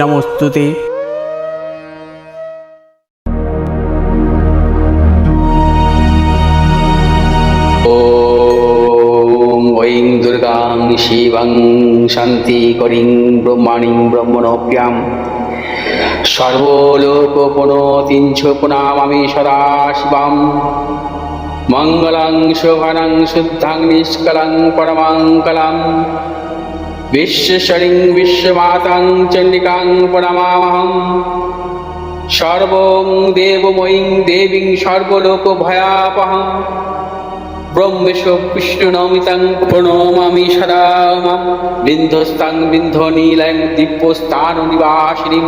নমস্তুতে। ওম ঐং দুর্গাং শিবং শান্তিকরিং ব্রহ্মাণিং ব্রহ্মণোপ্যাম সর্বলোকপ্রণতিঞ্চ প্রণামামি সদা শিবম। মঙ্গলং শোভনং শুদ্ধং নিষ্কলং পরমঙ্গলং বিশ্বশ্বরিং বিশ্বমাতাং চণ্ডিকাং প্রণমামহং। সর্বং দেবময়ীং দেবীং সর্বলোকভয়াপহং ব্রহ্মেশ বিষ্ণুনমিতং প্রণমামি সদা মাম। বিন্ধস্তাং বিন্ধনীলং দিব্যস্থাননিবাসিনীং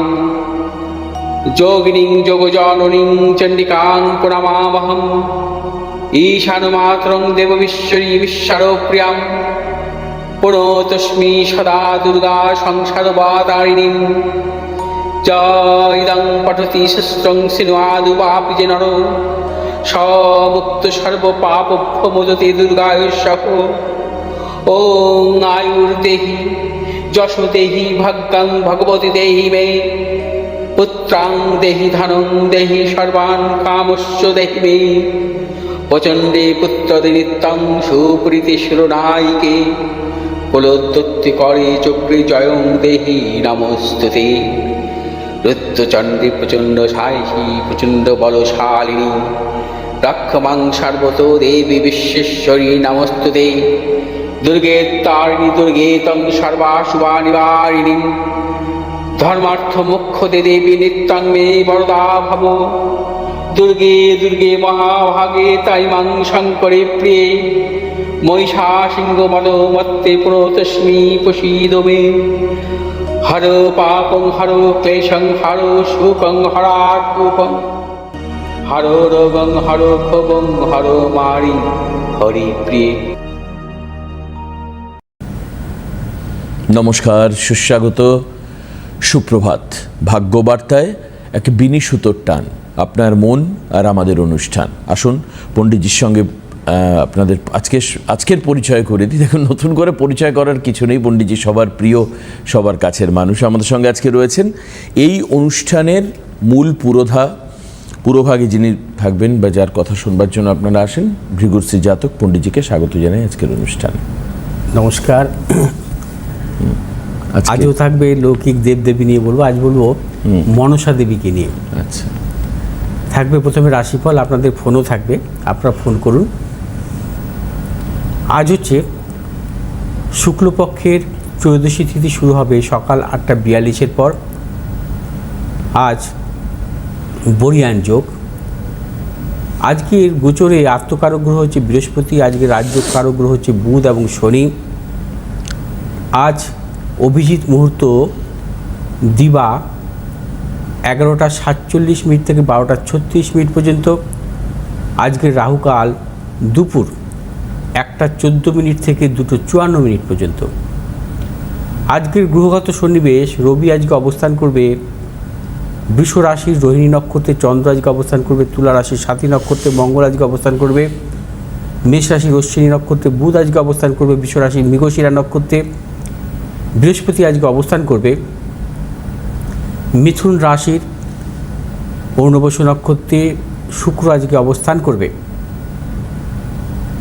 যোগিনীং যোগজননীং চণ্ডিকাং প্রণমামহং। ঈশানমাতরং দেববিশ্বরী বিশ্বরপ্রিয়াং প্রণতস্মি সদা দুর্গা সংসারবাতারিণীং। ইদং পঠতি শস্ত্রং সিনুয়াদুবাপি যে নর সমুক্ত সর্বপাপভ্যো মোদতে দুর্গায়ুষ্যঃ। ওং আয়ুর্দেহি যশো দেহি ভাগ্যং ভগবতী দেহি মে পুত্রাং দেহি ধনং দেহি সর্বান কামস্য দেহি মে প্রচণ্ডে পুত্রদে নিত্যং সুপ্রীতি শিরোনায়িকে কুলোদ্যুক্তি করে চক্রে জয়ং দেহি নমস্তুতে। রুদ্রচণ্ডী প্রচণ্ড সাহসী প্রচণ্ড বলশালিনী রক্ষমাং সর্বত দেবী বিশ্বেশ্বরী নমস্তুতে। দুর্গে তারিণী দুর্গে তং সর্বাশুভা নিবারিণী ধর্মার্থ মোক্ষদে দেবী নিত্যং মে বরদা ভব। দুর্গে দুর্গে মহাভাগে তাই মাং শঙ্করে প্রিয়ে মহিষা সিংহ মদমত্তে প্রতস্মি প্রসীদ মে। হর পাপং হর ক্লেশং হর সুখং হরাকুপং হর রোগং হর ক্ষোভং হর মারি হরি প্রিয়ে। নমস্কার, সুস্বাগত, সুপ্রভাত। ভাগ্যবার্তায় এক বিনি সুতোর টান, আপনার মন আর আমাদের অনুষ্ঠান। আসুন পণ্ডিতজির সঙ্গে আপনাদের আজকের পরিচয় করে দিই। দেখুন, নতুন করে পরিচয় করার কিছু নেই। পণ্ডিতজি সবার প্রিয়, সবার কাছের মানুষ। আমাদের সঙ্গে আজকে রয়েছেন এই অনুষ্ঠানের মূল পুরোভাগে যিনি থাকবেন বা যার কথা শুনবার জন্য আপনারা আসেন, ভৃগুশ্রী জাতক পণ্ডিতজিকে স্বাগত জানাই আজকের অনুষ্ঠানে। নমস্কার। আজও থাকবে লৌকিক দেবদেবী নিয়ে বলবো। আজ বলবো মনসা দেবীকে নিয়ে। আচ্ছা, থাকবে প্রথমে রাশিফল, আপনাদের ফোনও থাকবে, আপনারা ফোন করুন। আজ হচ্ছে শুক্লপক্ষের ত্রয়োদশী তিথি, শুরু হবে সকাল 8:42 পর। আজ বরিয়ান যোগ। আজকের গোচরে আত্মকারক গ্রহ হচ্ছে বৃহস্পতি, আজকের রাজযোগকারক গ্রহ হচ্ছে বুধ এবং শনি। আজ অভিজিৎ মুহূর্ত দিবা 11:47 থেকে 12:36 পর্যন্ত। আজকের রাহুকাল দুপুর 1:14 থেকে 2:54 পর্যন্ত। আজকের গ্রহগত সন্নিবেশ, রবি আজকে অবস্থান করবে বৃষ রাশির রোহিণী নক্ষত্রে, চন্দ্র আজকে অবস্থান করবে তুলা রাশির সাথী নক্ষত্রে, মঙ্গল আজকে অবস্থান করবে মেষ রাশির অশ্বিনী নক্ষত্রে, বুধ আজকে অবস্থান করবে বৃষ রাশির মৃগশিরা নক্ষত্রে, বৃহস্পতি আজকে অবস্থান করবে মিথুন রাশির পূর্ণবসু নক্ষত্রে, শুক্র আজকে অবস্থান করবে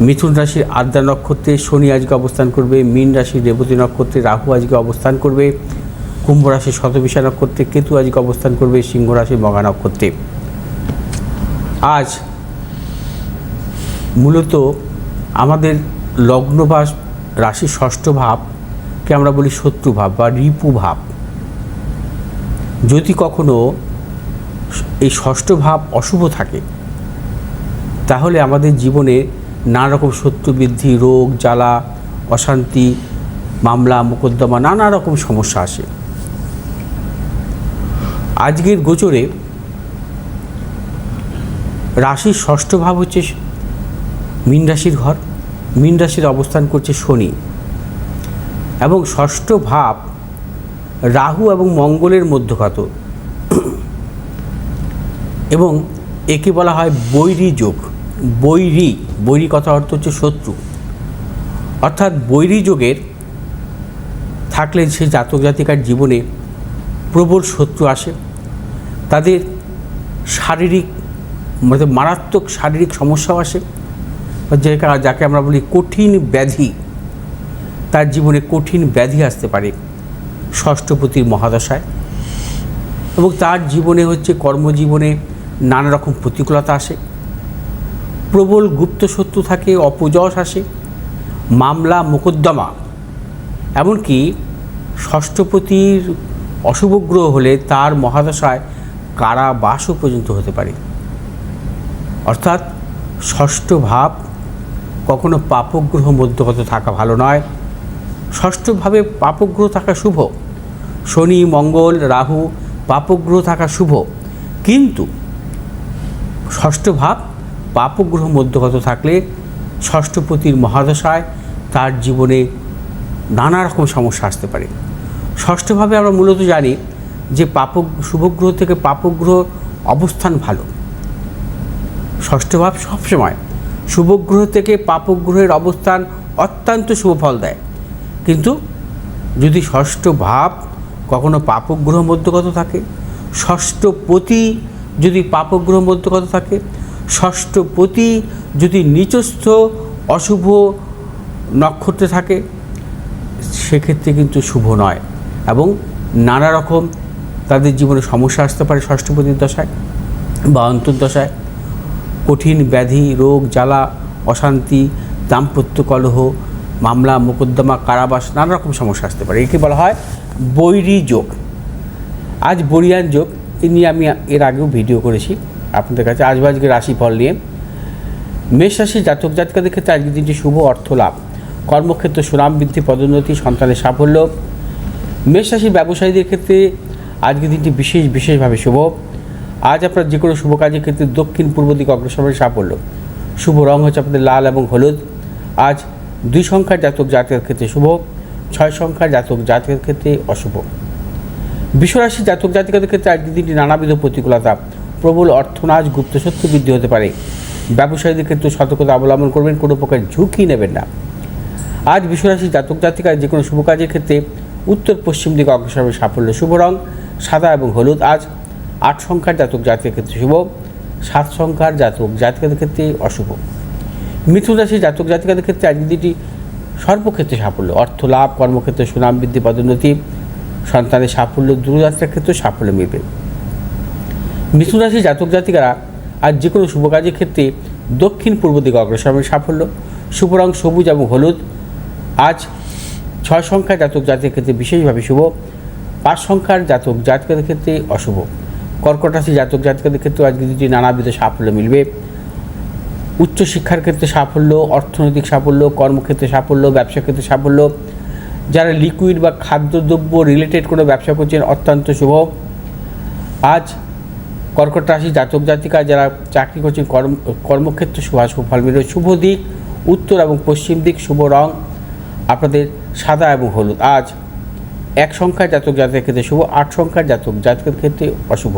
মিথুন রাশির আদ্রা নক্ষত্রে, শনি আজকে অবস্থান করবে মীন রাশির রেবতী নক্ষত্রে, রাহু আজকে অবস্থান করবে কুম্ভ রাশির শতবিশা নক্ষত্রে, কেতু আজকে অবস্থান করবে সিংহ রাশির মঘা নক্ষত্রে। আজ মূলত আমাদের লগ্ন বা রাশির ষষ্ঠ ভাবকে আমরা বলি শত্রু ভাব বা রিপু ভাব। যদি কখনো এই ষষ্ঠ ভাব অশুভ থাকে, তাহলে আমাদের জীবনে নানা রকম শত্রু বৃদ্ধি, রোগ জ্বালা, অশান্তি, মামলা মোকদ্দমা, নানা রকম সমস্যা আসে। আজকের গোচরে রাশির ষষ্ঠ ভাব হচ্ছে মীন রাশির ঘর। মীন রাশির অবস্থান করছে শনি, এবং ষষ্ঠ ভাব রাহু এবং মঙ্গলের মধ্যগত, এবং একে বলা হয় বৈরী যোগ। বৈরী কথা অর্থ হচ্ছে শত্রু। অর্থাৎ বৈরী যোগের থাকলে সে জাতক জাতিকার জীবনে প্রবল শত্রু আসে, তাদের শারীরিক মানে মারাত্মক শারীরিক সমস্যাও আসে, যাকে আমরা বলি কঠিন ব্যাধি, তার জীবনে কঠিন ব্যাধি আসতে পারে ষষ্ঠপতির মহাদশায়। এবং তার জীবনে কর্মজীবনে নানা রকম প্রতিকূলতা আসে, প্রবল গুপ্ত শত্রু থাকে, অপযশ আসে, মামলা মোকদ্দমা, এমনকি ষষ্ঠপতির অশুভ গ্রহ হলে তার মহাদশায় কারাবাসও পর্যন্ত হতে পারে। অর্থাৎ ষষ্ঠ ভাব কখনো পাপগ্রহ মধ্যগত থাকা ভালো নয়। ষষ্ঠভাবে পাপগ্রহ থাকা শুভ, শনি মঙ্গল রাহু পাপগ্রহ থাকা শুভ, কিন্তু ষষ্ঠ ভাব পাপগ্রহ মধ্যগত থাকলে ষষ্ঠপতির মহাদশায় তার জীবনে নানা রকম সমস্যা আসতে পারে। ষষ্ঠভাবে আমরা মূলত জানি যে শুভগ্রহ থেকে পাপগ্রহ অবস্থান ভালো। ষষ্ঠ ভাব সবসময় শুভগ্রহ থেকে পাপগ্রহের অবস্থান অত্যন্ত শুভ ফল দেয়, কিন্তু যদি ষষ্ঠ ভাব কখনো পাপগ্রহ মধ্যগত থাকে, ষষ্ঠপতি যদি পাপগ্রহ মধ্যগত থাকে, ষষ্ঠপতি যদি নিচস্থ অশুভ নক্ষত্রে থাকে, সেক্ষেত্রে কিন্তু শুভ নয় এবং নানা রকম তাদের জীবনে সমস্যা আসতে পারে ষষ্ঠপতির দশায় বা অন্তর্দশায়। কঠিন ব্যাধি, রোগ জ্বালা, অশান্তি, দাম্পত্য কলহ, মামলা মোকদ্দমা, কারাবাস, নানা রকম সমস্যা আসতে পারে। একে বলা হয় বৈরী যোগ। আজ বরিয়ান যোগ, এ নিয়ে আমি এর আগেও ভিডিও করেছি আপনাদের কাছে। আজকে রাশিফল নিয়ে মেষ রাশির জাতক জাতিকাদের ক্ষেত্রে আজকের দিনটি শুভ, অর্থ লাভ, কর্মক্ষেত্র সুনাম বৃদ্ধি, পদোন্নতি, সন্তানের সাফল্য। মেষ রাশির ব্যবসায়ীদের ক্ষেত্রে আজকের দিনটি বিশেষভাবে শুভ। আজ আপনার যে কোনো শুভ কাজের ক্ষেত্রে দক্ষিণ পূর্ব দিকে অগ্রসরের সাফল্য। শুভ রং হচ্ছে আপনাদের লাল এবং হলুদ। আজ 2 সংখ্যার জাতক জাতিকার ক্ষেত্রে শুভ, 6 সংখ্যার জাতক জাতিকার ক্ষেত্রে অশুভ। বিশ্বরাশির জাতক জাতিকাদের ক্ষেত্রে আজকের দিনটি নানাবিধ প্রতিকূলতা, প্রবল অর্থনাশ, গুপ্তশত্রু বৃদ্ধি হতে পারে। ব্যবসায়ীদের ক্ষেত্রে সতর্কতা অবলম্বন করবেন, কোনো প্রকার ঝুঁকি নেবেন না। আজ বিশ্বরাশির জাতক জাতিকার যে কোনো শুভ কাজের ক্ষেত্রে উত্তর পশ্চিম দিকে অগ্রসরের সাফল্য। শুভ রং সাদা এবং হলুদ। আজ 8 সংখ্যার জাতক জাতিকার ক্ষেত্রে শুভ, 7 সংখ্যার জাতক জাতিকাদের ক্ষেত্রে অশুভ। মিথুন রাশির জাতক জাতিকাদের ক্ষেত্রে আজকের দিনটি সর্বক্ষেত্রে সাফল্য, অর্থ লাভ, কর্মক্ষেত্রে সুনাম বৃদ্ধি, পদোন্নতি, সন্তানের সাফল্য, দূরযাত্রার ক্ষেত্রে সাফল্য মিলবে। মিথুন রাশির জাতক জাতিকারা আজ যে কোনো শুভ কাজের ক্ষেত্রে দক্ষিণ পূর্ব দিকে অগ্রসরের সাফল্য। শুভ রং সবুজ এবং হলুদ। আজ 6 সংখ্যার জাতক জাতিকার ক্ষেত্রে বিশেষভাবে শুভ, 5 সংখ্যার জাতক জাতিকাদের ক্ষেত্রে অশুভ। কর্কট রাশির জাতক জাতিকাদের ক্ষেত্রে আজকে দিনটি নানাবিধ সাফল্য মিলবে। উচ্চশিক্ষার ক্ষেত্রে সাফল্য, অর্থনৈতিক সাফল্য, কর্মক্ষেত্রে সাফল্য, ব্যবসা ক্ষেত্রে সাফল্য। যারা লিকুইড বা খাদ্যদ্রব্য রিলেটেড কোনো ব্যবসা করছেন অত্যন্ত শুভ। আজ কর্কট রাশির জাতক জাতিকা যারা চাকরি করছেন কর্মক্ষেত্রে শুভ ফল মিলবে। শুভ দিক উত্তর এবং পশ্চিম দিক। শুভ রং আপনাদের সাদা এবং হলুদ। আজ 1 সংখ্যার জাতক জাতিকার ক্ষেত্রে শুভ, 8 সংখ্যার জাতক জাতিকার ক্ষেত্রে অশুভ।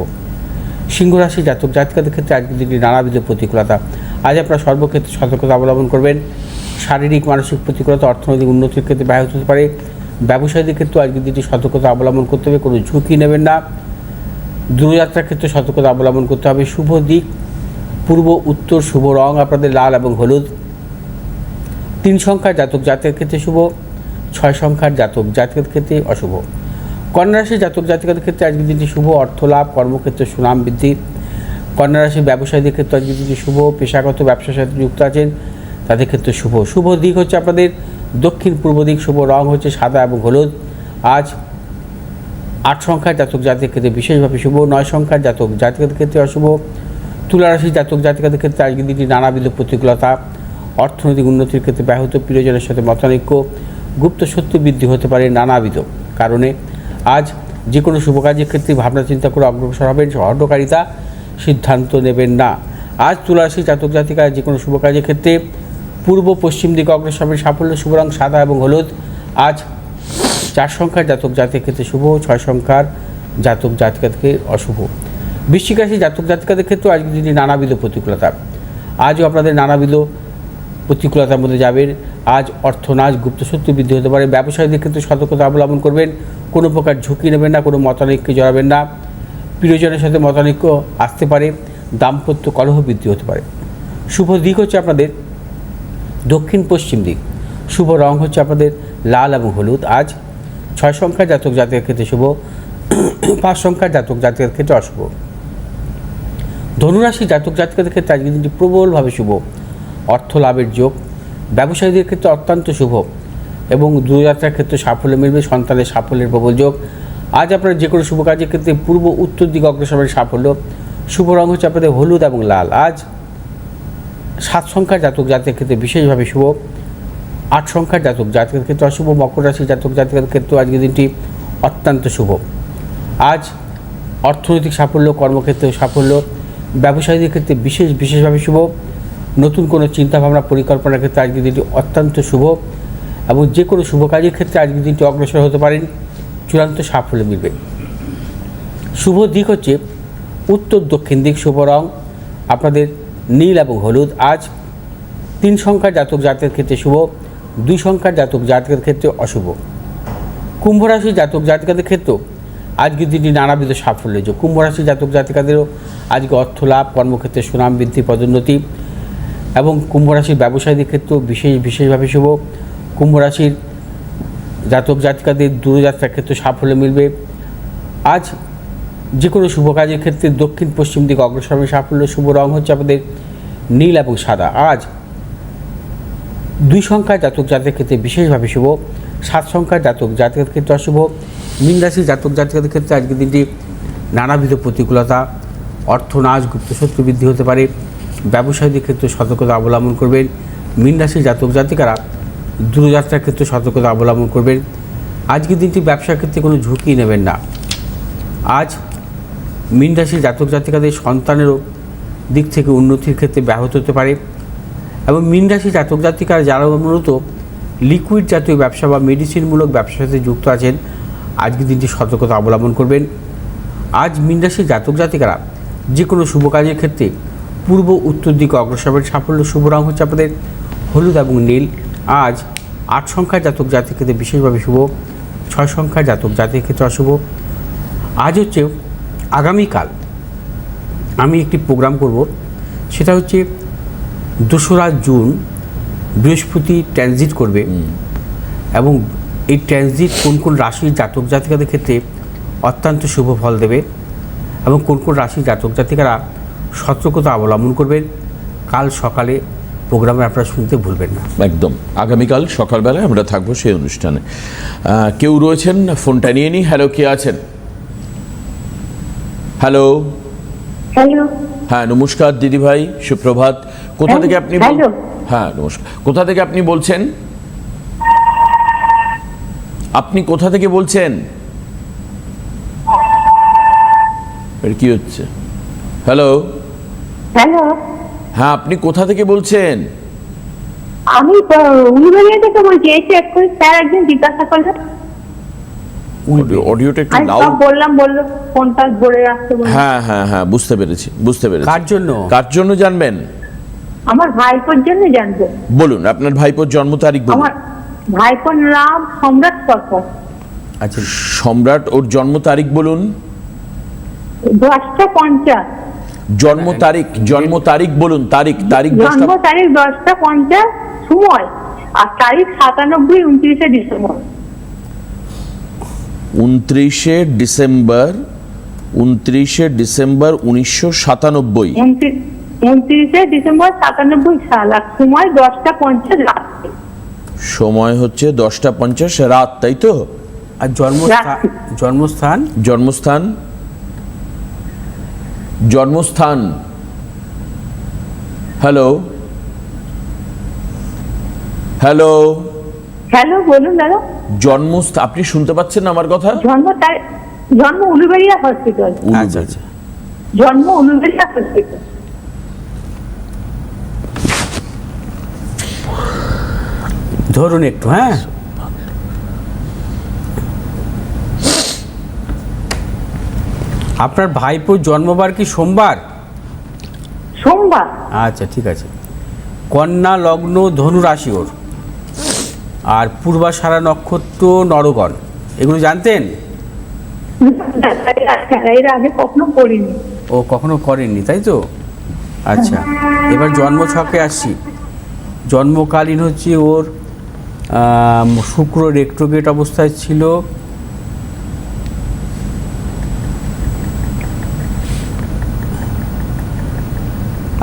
সিংহ রাশির জাতক জাতিকাদের ক্ষেত্রে আজকের দিনটি নানাবিধ প্রতিকূলতা। আজ আপনারা সর্বক্ষেত্রে সতর্কতা অবলম্বন করবেন। শারীরিক মানসিক প্রতিকূলতা অর্থনৈতিক উন্নতির ক্ষেত্রে ব্যাহত হতে পারে। ব্যবসায়ীদের ক্ষেত্রে আজকের দিনটি সতর্কতা অবলম্বন করতে হবে, কোনো ঝুঁকি নেবেন না। দূরযাত্রার ক্ষেত্রে সতর্কতা অবলম্বন করতে হবে। শুভ দিক পূর্ব উত্তর। শুভ রং আপনাদের লাল এবং হলুদ। 3 সংখ্যার জাতক জাতিকার ক্ষেত্রে শুভ, 6 সংখ্যার জাতক জাতিকার ক্ষেত্রে অশুভ। কন্যা রাশির জাতক জাতিকাদের ক্ষেত্রে আজকের দিনটি শুভ, অর্থ লাভ, কর্মক্ষেত্রে সুনাম বৃদ্ধি। কন্যা রাশির ব্যবসায়ীদের ক্ষেত্রে আজকের দিনটি শুভ, পেশাগত ব্যবসার সাথে যুক্ত আছেন তাদের ক্ষেত্রে শুভ। শুভ দিক হচ্ছে আপনাদের দক্ষিণ পূর্ব দিক। শুভ রং হচ্ছে সাদা এবং হলুদ। আজ 8 সংখ্যার জাতক জাতিকার ক্ষেত্রে বিশেষভাবে শুভ, 9 সংখ্যার জাতক জাতিকাদের ক্ষেত্রে অশুভ। তুলা রাশির জাতক জাতিকাদের ক্ষেত্রে আজকের দিনটি নানাবিধ প্রতিকূলতা, অর্থনৈতিক উন্নতির ক্ষেত্রে ব্যাহত, প্রিয়জনের সাথে মতানৈক্য, গুপ্ত শত্রু বৃদ্ধি হতে পারে নানাবিধ কারণে। আজ যে কোনো শুভ কাজের ক্ষেত্রে ভাবনা চিন্তা করে অগ্রসর হবেন, হঠকারিতা সিদ্ধান্ত নেবেন না। আজ তুলা রাশির জাতক জাতিকা যে কোনো শুভ কাজের ক্ষেত্রে পূর্ব পশ্চিম দিকে অগ্রসর হবেন সাফল্য। শুভ রং সাদা এবং হলুদ। আজ 4 সংখ্যার জাতক জাতিকার ক্ষেত্রে শুভ, 6 সংখ্যার জাতক জাতিকাকে অশুভ। বৃশ্চিক রাশির জাতক জাতিকাদের ক্ষেত্রে আজকে দিনটি নানাবিধ প্রতিকূলতা। আজও আপনাদের নানাবিধ প্রতিকূলতার মধ্যে যাবেন। আজ অর্থনাশ গুপ্তশত্রু বৃদ্ধি হতে পারে। ব্যবসায়ীদের ক্ষেত্রে সতর্কতা অবলম্বন করবেন। কোনো প্রকার ঝুঁকি নেবেন না, কোনো মতানৈক্যে জড়াবেন না। প্রিয়জনের সাথে মতানৈক্য আসতে পারে। দাম্পত্য কলহ বৃদ্ধি হতে পারে। শুভ দিক হচ্ছে আপনাদের দক্ষিণ পশ্চিম দিক। শুভ রং হচ্ছে আপনাদের লাল এবং হলুদ। আজ 6 সংখ্যার জাতক জাতিকের ক্ষেত্রে শুভ, 5 সংখ্যার জাতক জাতিকের ক্ষেত্রে অশুভ। ধনুরাশি জাতক জাতিকাদের ক্ষেত্রে আজকের দিনটি প্রবলভাবে শুভ। অর্থ লাভের যোগ। ব্যবসায়ীদের ক্ষেত্রে অত্যন্ত শুভ এবং দূরযাত্রার ক্ষেত্রে সাফল্য মিলবে। সন্তানের সাফল্যের প্রবল যোগ। আজ আপনারা যে কোনো শুভ কাজের ক্ষেত্রে পূর্ব উত্তর দিকে অগ্রসরের সাফল্য। শুভ রং হচ্ছে আপনাদের হলুদ এবং লাল। আজ 7 সংখ্যার জাতক জাতিকের ক্ষেত্রে বিশেষভাবে শুভ। 8 সংখ্যার জাতক জাতিকের ক্ষেত্রে অশুভ। মকর রাশি জাতক জাতিকের ক্ষেত্রে আজকের দিনটি অত্যন্ত শুভ। আজ অর্থনৈতিক সাফল্য, কর্মক্ষেত্রে সাফল্য। ব্যবসায়ীদের ক্ষেত্রে বিশেষভাবে শুভ। নতুন কোনো চিন্তাভাবনা পরিকল্পনার ক্ষেত্রে আজকের দিনটি অত্যন্ত শুভ এবং যে কোনো শুভ কাজের ক্ষেত্রে আজকের দিনটি অগ্রসর হতে পারেন। চূড়ান্ত সাফল্য মিলবে। শুভ দিক হচ্ছে উত্তর দক্ষিণ দিক। শুভ রং আপনাদের নীল এবং হলুদ। আজ 3 সংখ্যার জাতক জাতকের ক্ষেত্রে শুভ, 2 সংখ্যার জাতক জাতকের ক্ষেত্রে অশুভ। কুম্ভ রাশি জাতক জাতিকাদের ক্ষেত্রেও আজকের দিনটি নানাবিধ সাফল্য যোগ। কুম্ভ রাশি জাতক জাতিকাদেরও আজকে অর্থ লাভ, কর্মক্ষেত্রে সুনাম বৃদ্ধি, পদোন্নতি এবং কুম্ভ রাশির ব্যবসায়ীদের ক্ষেত্রেও বিশেষভাবে শুভ। কুম্ভ রাশির জাতক জাতিকাদের দূরযাত্রার ক্ষেত্রে সাফল্য মিলবে। আজ যে কোনো শুভ কাজের ক্ষেত্রে দক্ষিণ পশ্চিম দিকে অগ্রসরের সাফল্য। শুভ রং হচ্ছে আপনাদের নীল এবং সাদা। আজ 2 সংখ্যার জাতক জাতকের ক্ষেত্রে বিশেষভাবে শুভ। 7 সংখ্যার জাতক জাতকের ক্ষেত্রে অশুভ। মীন রাশির জাতক জাতিকাদের ক্ষেত্রে আজকের দিনটি নানাবিধ প্রতিকূলতা, অর্থনাশ, গুপ্তশত্রু বৃদ্ধি হতে পারে। ব্যবসায়ীদের ক্ষেত্রে সতর্কতা অবলম্বন করবেন। মীন রাশির জাতক জাতিকারা দূরযাত্রার ক্ষেত্রে সতর্কতা অবলম্বন করবেন। আজকের দিনটি ব্যবসার ক্ষেত্রে কোনো ঝুঁকি নেবেন না। আজ মীন রাশির জাতক জাতিকাদের সন্তানেরও দিক থেকে উন্নতির ক্ষেত্রে ব্যাহত হতে পারে এবং মীন রাশির জাতক জাতিকারা যারা মূলত লিকুইড জাতীয় ব্যবসা বা মেডিসিনমূলক ব্যবসার সাথে যুক্ত আছেন, আজকের দিনটি সতর্কতা অবলম্বন করবেন। আজ মীন রাশির জাতক জাতিকারা যে কোনো শুভ কাজের ক্ষেত্রে পূর্ব উত্তর দিকে অগ্রসরের সাফল্য। শুভ রং হচ্ছে আপনাদের হলুদ এবং নীল। আজ 8 সংখ্যার জাতক জাতির ক্ষেত্রে বিশেষভাবে শুভ, 6 সংখ্যার জাতক জাতির ক্ষেত্রে অশুভ। আজ হচ্ছে আগামীকাল আমি একটি প্রোগ্রাম করব, সেটা হচ্ছে 2রা জুন বৃহস্পতি ট্রানজিট করবে এবং এই ট্রানজিট কোন কোন রাশির জাতক জাতিকাদের ক্ষেত্রে অত্যন্ত শুভ ফল দেবে এবং কোন কোন রাশির জাতক জাতিকারা সতর্কতা অবলম্বন করবেন। কাল সকালে প্রোগ্রামে আপনারা শুনতে ভুলবেন না। একদম আগামীকাল সকালবেলায় আমরা থাকবো সেই অনুষ্ঠানে। কেউ রয়েছেন, ফোনটা নিয়ে নিই। হ্যালো, কে আছেন? হ্যালো। হ্যালো। হ্যাঁ, নমস্কার দিদি ভাই, সুপ্রভাত। কোথা থেকে আপনি? হ্যালো। হ্যাঁ, নমস্কার। কোথা থেকে আপনি বলছেন? আপনি কোথা থেকে বলছেন? এর কি হচ্ছে? হ্যালো। হ্যালো। হ্যাঁ, আপনি কোথা থেকে বলছেন? আমি উলুবেড়িয়া থেকে বলছি। এই চেক করে স্যার একজন জিজ্ঞাসা করলেন। অডিওটা একটু আমি লাউড। সব বললো ফোনটা ধরে রাখতে বললো। হ্যাঁ হ্যাঁ হ্যাঁ, বুঝতে পেরেছি। কার জন্য? কার জন্য জানবেন? আমার ভাইপোর জন্য জানবো। বলুন, আপনার ভাইপোর জন্ম তারিখ বলুন। আমার ভাইপোর নাম সম্রাট সরকার। আচ্ছা, সম্রাট, ওর জন্ম তারিখ বলুন। 10টা 50। জন্ম তারিখ বলুন। তারিখ জন্ম তারিখ 10টা 50, সময় আর তারিখ 97 29 ডিসেম্বর। 29 ডিসেম্বর 1997। 29 ডিসেম্বর 97 সাল আর সময় 10টা 50 রাত। সময় হচ্ছে 10টা 50 রাত, তাই তো? আর জন্মস্থান? হ্যালো। হ্যালো, বলুন দাদা। জন্মস্থান আপনি শুনতে পাচ্ছেন না আমার কথা? জন্ম উলুবেড়িয়া হসপিটাল। আচ্ছা আচ্ছা, জন্ম উলুবেড়িয়া হসপিটাল। ধরুন একটু। হ্যাঁ, আপনার ভাইপোর জন্মবার কি সোমবার? সোমবার। আচ্ছা, ঠিক আছে। কন্যা লগ্ন ধনু রাশি ওর, আর পূর্বাষাঢ়া নক্ষত্র নরগণ। এগুলো জানতেন? এর আগে কখনো পড়িনি। ও কখনো করেননি, তাই তো? আচ্ছা, এবার জন্ম ছকে আসছি। জন্মকালীন হচ্ছে ওর শুক্র রেট্রোগেট অবস্থায় ছিল।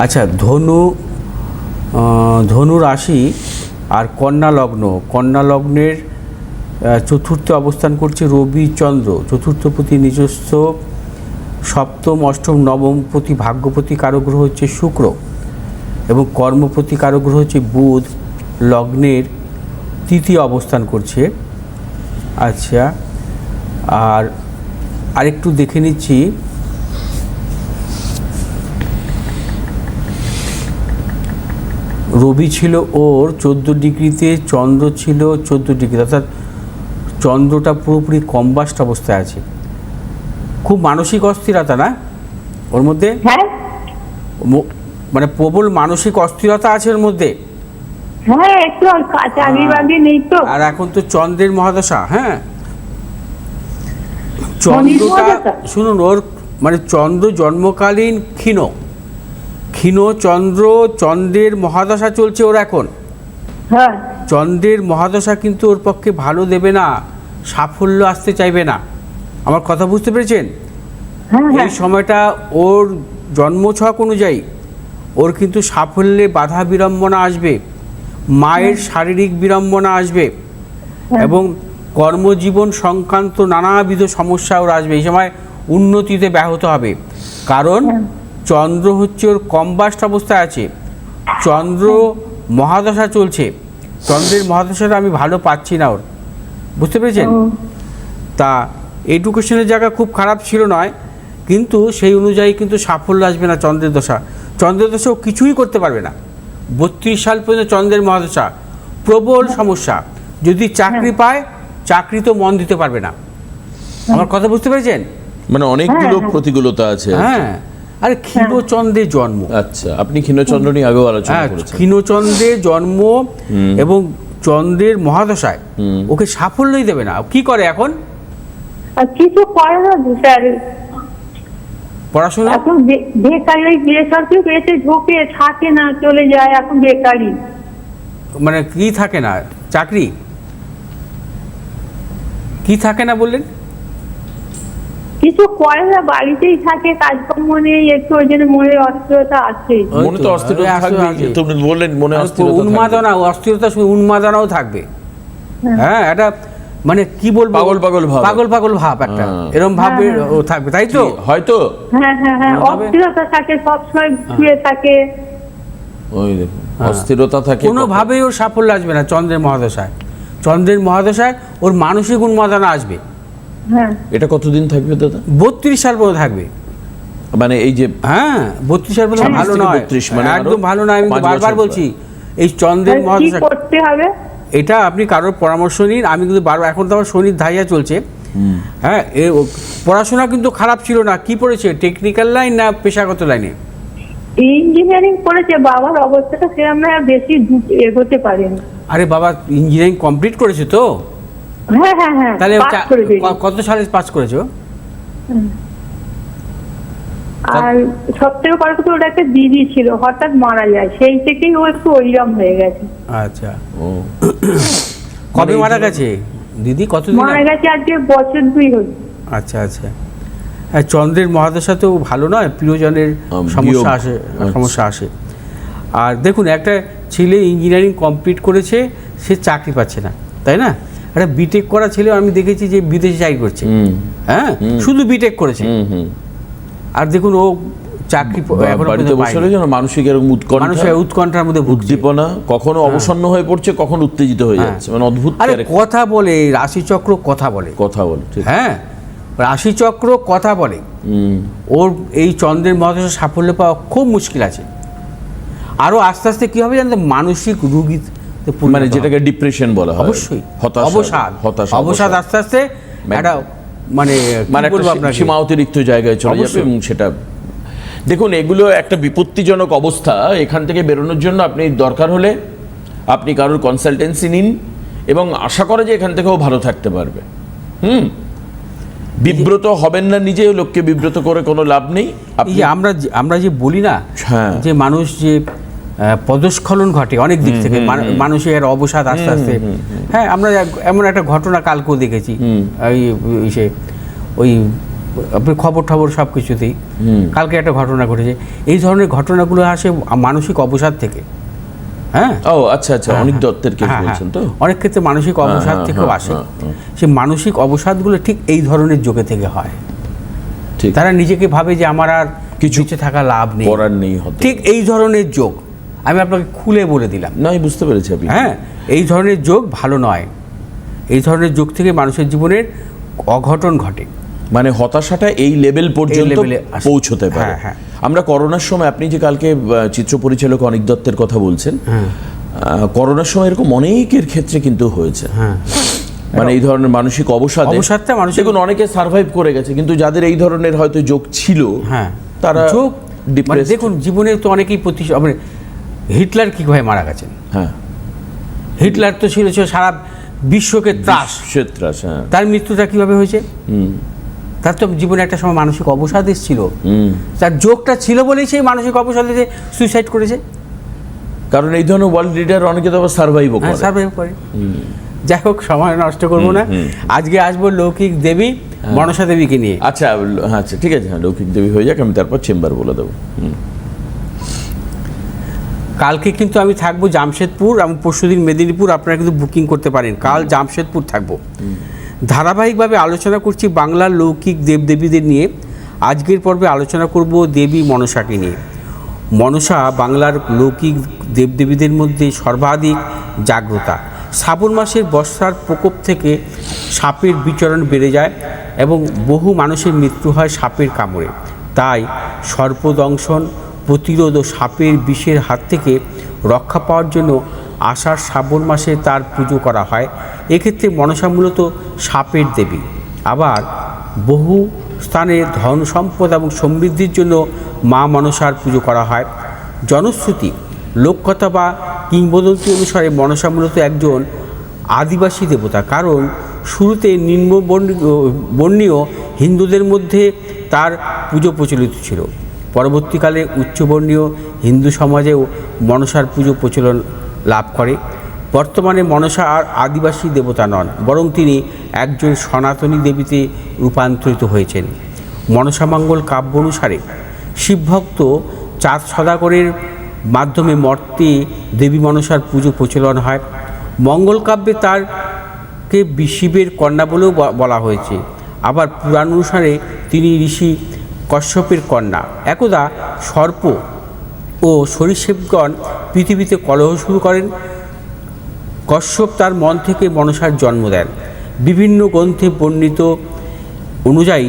আচ্ছা, ধনু রাশি আর কন্যা লগ্ন। কন্যা লগ্নের চতুর্থে অবস্থান করছে রবি চন্দ্র, চতুর্থপতি নিজস্ব, সপ্তম অষ্টম নবমপতি ভাগ্যপতি কারগ্রহ হচ্ছে শুক্র, এবং কর্মপতি কারগ্রহ হচ্ছে বুধ লগ্নের তৃতীয় অবস্থান করছে। আচ্ছা, আর আরেকটু দেখে নিচ্ছি, রবি ছিল ওর 14 ডিগ্রিতে, চন্দ্র ছিল 14 ডিগ্রিতে, অর্থাৎ চন্দ্রটা পুরোপুরি কম্বাস্ট অবস্থায় আছে। খুব মানসিক অস্থিরতা না ওর মধ্যে? হ্যাঁ মানে প্রবল মানসিক অস্থিরতা আছে ওর মধ্যে। হ্যাঁ, একটু চাকরি বাকরি নেই তো। আর এখন তো চন্দ্রের মহাদশা। হ্যাঁ, শনির চন্দ্রটা মহাদশা? শুনুন, ওর মানে চন্দ্র জন্মকালীন ক্ষীণ চন্দ্র, চন্দ্রের মহাদশা চলছে ওর এখন। হ্যাঁ চন্দ্রের মহাদশা কিন্তু ওর পক্ষে ভালো দেবে না, সাফল্য আসতে চাইবে না। আমার কথা বুঝতে পেরেছেন? হ্যাঁ এই সময়টা ওর জন্মছক অনুযায়ী ওর কিন্তু সাফল্যে বাধা বিড়ম্বনা আসবে, মায়ের শারীরিক বিড়ম্বনা আসবে, এবং কর্মজীবন সংক্রান্ত নানাবিধ সমস্যা ওর আসবে। এই সময় উন্নতিতে ব্যাহত হবে, কারণ চন্দ্র হচ্ছে ওর কম্বাস্ট অবস্থায় আছে, চন্দ্র মহাদশা চলছে। চন্দ্রের মহাদশাটা আমি ভালো পাচ্ছি না ওর, বুঝতে পেরেছেন? তা এডুকেশনের জায়গা খুব খারাপ ছিল নয়, কিন্তু সেই অনুযায়ী কিন্তু সাফল্য আসবে না চন্দ্রের দশা। চন্দ্রের দশা ও কিছুই করতে পারবে না। 32 সাল পর্যন্ত চন্দ্রের মহাদশা, প্রবল সমস্যা। যদি চাকরি পায়, চাকরি তো মন দিতে পারবে না। আমার কথা বুঝতে পেরেছেন? মানে অনেকগুলো প্রতিকূলতা আছে। হ্যাঁ, আরে ক্ষীণচন্দ্রের জন্ম। আচ্ছা, আপনি ক্ষীণচন্দ্র নিয়ে আগেও আলোচনা হ্যাঁ, করেছেন। ক্ষীণচন্দ্রের জন্ম এবং চন্দ্রের মহাদশায় ওকে সাফল্যই দেবে না। কি করে এখন? আর কিছু করে না স্যার, পড়াশোনা? এখন বেকারি, বেসরকারি পেয়েছে, ঝোঁকে থাকে না, চলে যায়, এখন বেকারি। মানে কি থাকে না? চাকরি কি থাকে না বললেন? কিছু করে না, বাড়িতেই থাকে, কাজকর্ম নেই, একটু ওই জন্য মনে অস্থিরতা আছে। মনে তো অস্থিরতা থাকবে, তুমি বললেন মনে অস্থিরতা, উন্মাদনা, অস্থিরতা শুধু উন্মাদনাও থাকবে। হ্যাঁ, এটা মানে কি বলবো, পাগল পাগল ভাব, পাগল পাগল ভাব একটা এরকম ভাবে ও থাকবে, তাই তো? হয়তো হ্যাঁ হ্যাঁ হ্যাঁ, অস্থিরতা থাকে, সবসময় শুয়ে থাকে। ওই দেখুন, অস্থিরতা থাকে, কোনোভাবেই ওর সাফল্য আসবে না চন্দ্রের মহাদশায়। চন্দ্রের মহাদশায় ওর মানসিক উন্মাদনা আসবে। হ্যাঁ, এটা কতদিন থাকবে দাদা? 32 সাল পর্যন্ত থাকবে। মানে এই যে হ্যাঁ, 32 সাল পর্যন্ত ভালো নয়, 32 মানে একদম ভালো নয়। আমি তো বারবার বলছি, এই চন্দ্রের কি মহাদশা করতে হবে? এটা আপনি কারোর পরামর্শ নিন। আমি কিন্তু বারবার, এখন তো আমার শনির ধাইয়া চলছে। হ্যাঁ, পড়াশোনা কিন্তু খারাপ ছিল না। কি পড়েছে, টেকনিক্যাল লাইন না পেশাগত লাইনে? ইঞ্জিনিয়ারিং করেছে, বাবার অবস্থাটা সেরকম না, বেশি এগোতে পারেন। আরে বাবা ইঞ্জিনিয়ারিং কমপ্লিট করেছে তো? হ্যাঁ হ্যাঁ হ্যাঁ, তাহলে পাস করে দিয়েছে। কত সালে পাস করেছো? আর সবথেকে বড় কথা, ওটা একটা দিদি ছিল, হঠাৎ মারা যায়, সেই থেকেই ও একটু ওইরকম হয়ে গেছে। আচ্ছা, ও কবে মারা গেছে দিদি? কতদিন মারা গেছে আজকে বছর 2 হল। আচ্ছা আচ্ছা। হ্যাঁ, চন্দ্রের মহাদশা তো ভালো নয়, প্রিয়জনের সমস্যা আসে। আর দেখুন, একটা ছেলে ইঞ্জিনিয়ারিং কমপ্লিট করেছে, সে চাকরি পাচ্ছে না, তাই না? একটা বিটেক করা ছেলে আমি দেখেছি যে বিদেশে চাকরি করছে। হ্যাঁ, শুধু বিটেক করেছে, আর দেখুন ও চাকরি বাড়িতে বসে রয়েছে, মানসিক এরকম উৎকণ্ঠার মধ্যে উদ্দীপনা, কখনো অবসন্ন হয়ে পড়ছে, কখনো উত্তেজিত হয়ে যাচ্ছে, মানে অদ্ভুত। কথা বলে রাশিচক্র, কথা বলে, হ্যাঁ রাশিচক্র কথা বলে। ওর এই চন্দ্রের মহাদশা সাফল্য পাওয়া খুব মুশকিল আছে। আরো আস্তে আস্তে কি হবে জানতে, মানসিক রোগী, মানে যেটাকে ডিপ্রেশন বলা হয়, অবশ্যই অবসাদ আস্তে আস্তে একটা মানে সীমা অতিরিক্ত জায়গায় চলে যাবে, এবং সেটা দেখুন, এগুলো একটা বিপত্তিজনক অবস্থা। এখান থেকে বেরোনোর জন্য আপনি দরকার হলে আপনি কারোর কনসালটেন্সি নিন এবং আশা করে যে এখান থেকেও ভালো থাকতে পারবে। বিব্রত হবেন না, নিজে লোককে বিব্রত করে কোনো লাভ নেই। এই যে আমরা যে বলি না, হ্যাঁ, যে মানুষ যে পদস্খলন ঘটে অনেক দিক থেকে, মানুষের অবসাদ আস্তে আস্তে। হ্যাঁ, আমরা এমন একটা ঘটনা কালকেও দেখেছি, ওই আপনি খবর টবর সব কিছুতেই কালকে একটা ঘটনা ঘটেছে। এই ধরনের ঘটনাগুলো আসে মানসিক অবসাদ থেকে। হ্যাঁ, ও আচ্ছা আচ্ছা, অনেক দত্তের কেস বলছেন তো। অনেক ক্ষেত্রে মানসিক অবসাদ থেকেও আসে। সেই মানসিক অবসাদগুলো ঠিক এই ধরনের যোগে থেকে হয়। ঠিক, তারা নিজেকে ভাবে যে আমার আর কিছু থাকা লাভ নেই, করার নেই, ঠিক এই ধরনের যোগ আমি আপনাকে খুলে বলে দিলাম। না, বুঝতে পেরেছি আপনি। হ্যাঁ, এই ধরনের যোগ ভালো নয়। এই ধরনের যোগ থেকে মানুষের জীবনের অঘটন ঘটে। মানে হতাশাটা এই লেভেল পর্যন্ত পৌঁছতে পারে। আমরা করোনার সময়, আপনি যে কালকে চিত্র পরিচালক অনিক দত্তের কথা বলছেন, করোনার সময় এরকম অনেকের ক্ষেত্রে কিন্তু হয়েছে। মানে এই ধরনের মানসিক অবসাদটা দেখুন অনেকে সার্ভাইভ করে গেছে, কিন্তু যাদের এই ধরনের হয়তো যোগ ছিল, তারা যোগ দেখুন জীবনে তো অনেকেই হিটলার কিভাবে মারা গেছেন। হ্যাঁ, হিটলার তো ছিল সারা বিশ্বকে ত্রাস। তার মৃত্যুটা কিভাবে হয়েছে? তার তো জীবনে একটা সময় মানসিক অবসাদ এসেছিল, তার যোগটা ছিল বলেই সেই মানসিক অবসাদে সুইসাইড করেছে। কারণ এই ধরনের ওয়ার্ল্ড লিডার অনেকে তো আবার সার্ভাইভ করে। যাই হোক, সময় নষ্ট করবো না, আজকে আসবো লৌকিক দেবী মনসা দেবীকে নিয়ে। আচ্ছা আচ্ছা, ঠিক আছে, লৌকিক দেবী হয়ে যাক, আমি তারপর চেম্বার বলে দেবো। কালকে কিন্তু আমি থাকবো জামশেদপুর এবং পরশুদিন মেদিনীপুর। আপনারা কিন্তু বুকিং করতে পারেন। কাল জামশেদপুর থাকবো। ধারাবাহিকভাবে আলোচনা করছি বাংলার লৌকিক দেবদেবীদের নিয়ে। আজকের পর্বে আলোচনা করব দেবী মনসাকে নিয়ে। মনসা বাংলার লৌকিক দেবদেবীদের মধ্যে সর্বাধিক জাগ্রতা। শ্রাবণ মাসের বর্ষার প্রকোপ থেকে সাপের বিচরণ বেড়ে যায় এবং বহু মানুষের মৃত্যু হয় সাপের কামড়ে। তাই সর্পদংশন প্রতিরোধ ও সাপের বিষের হাত থেকে রক্ষা পাওয়ার জন্য আষাঢ় শ্রাবণ মাসে তার পুজো করা হয়। এক্ষেত্রে মনসা মূলত সাপের দেবী। আবার বহু স্থানে ধন সম্পদ এবং সমৃদ্ধির জন্য মা মনসার পুজো করা হয়। জনশ্রুতি, লোককথা বা কিংবদন্তি অনুসারে মনসা মূলত একজন আদিবাসী দেবতা। কারণ শুরুতে নিম্নবর্ণীয় হিন্দুদের মধ্যে তার পুজো প্রচলিত ছিল। পরবর্তীকালে উচ্চবর্ণীয় হিন্দু সমাজেও মনসার পুজো প্রচলন লাভ করে। বর্তমানে মনসা আর আদিবাসী দেবতা নন, বরং তিনি একজন সনাতনী দেবীতে রূপান্তরিত হয়েছেন। মনসামঙ্গল কাব্য অনুসারে শিবভক্ত চাঁদ সদাগরের মাধ্যমে মর্তে দেবী মনসার পুজো প্রচলন হয়। মঙ্গল কাব্যে তারকে শিবের কন্যা বলেও বলা হয়েছে। আবার পুরাণ অনুসারে তিনি ঋষি কশ্যপের কন্যা। একদা সর্প ও সরীসৃপগণ পৃথিবীতে কলহ শুরু করেন। কশ্যপ তার মন থেকে মনসার জন্ম দেন। বিভিন্ন গ্রন্থে বর্ণিত অনুযায়ী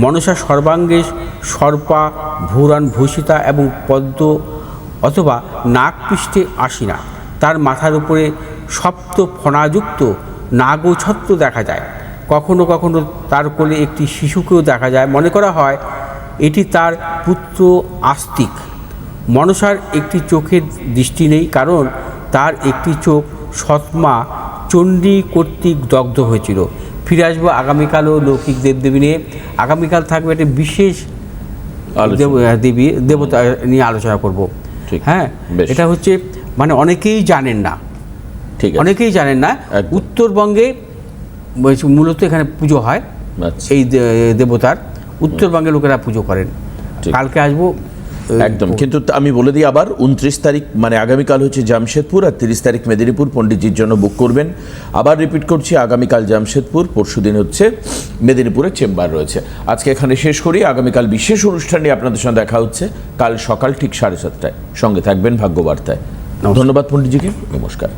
মনসা সর্বাঙ্গে সর্পা, ভূরান ভূষিতা এবং পদ্ম অথবা নাগপৃষ্ঠে আসীনা। তার মাথার উপরে সপ্ত ফণাযুক্ত নাগছত্র দেখা যায়। কখনো কখনো তার কোলে একটি শিশুকেও দেখা যায়। মনে করা হয় এটি তার পুত্র আস্তিক। মনসার একটি চোখের দৃষ্টি নেই, কারণ তার একটি চোখ সৎমা চণ্ডী কর্তৃক দগ্ধ হয়েছিল। ফিরে আসবো আগামীকালও লৌকিক দেবদেবী নিয়ে। আগামীকাল থাকবে একটা বিশেষ দেবতা নিয়ে আলোচনা করব। হ্যাঁ, এটা হচ্ছে মানে অনেকেই জানেন না, অনেকেই জানেন না, উত্তরবঙ্গে মূলত এখানে পুজো হয় এই দেবতার। উত্তরবঙ্গের লোকেরা পুজো করেন। কালকে আসবো একদম। কিন্তু আমি বলে দিই আবার, 29 তারিখ মানে আগামীকাল হচ্ছে জামশেদপুর, আর 30 তারিখ মেদিনীপুর। পণ্ডিতজির জন্য বুক করবেন। আবার রিপিট করছি, আগামীকাল জামশেদপুর, পরশুদিন হচ্ছে মেদিনীপুরের চেম্বার রয়েছে। আজকে এখানে শেষ করি। আগামীকাল বিশেষ অনুষ্ঠান নিয়ে আপনাদের সঙ্গে দেখা হচ্ছে কাল সকাল ঠিক 7:30টায়। সঙ্গে থাকবেন ভাগ্যবার্তায়। ধন্যবাদ পণ্ডিতজিকে। নমস্কার।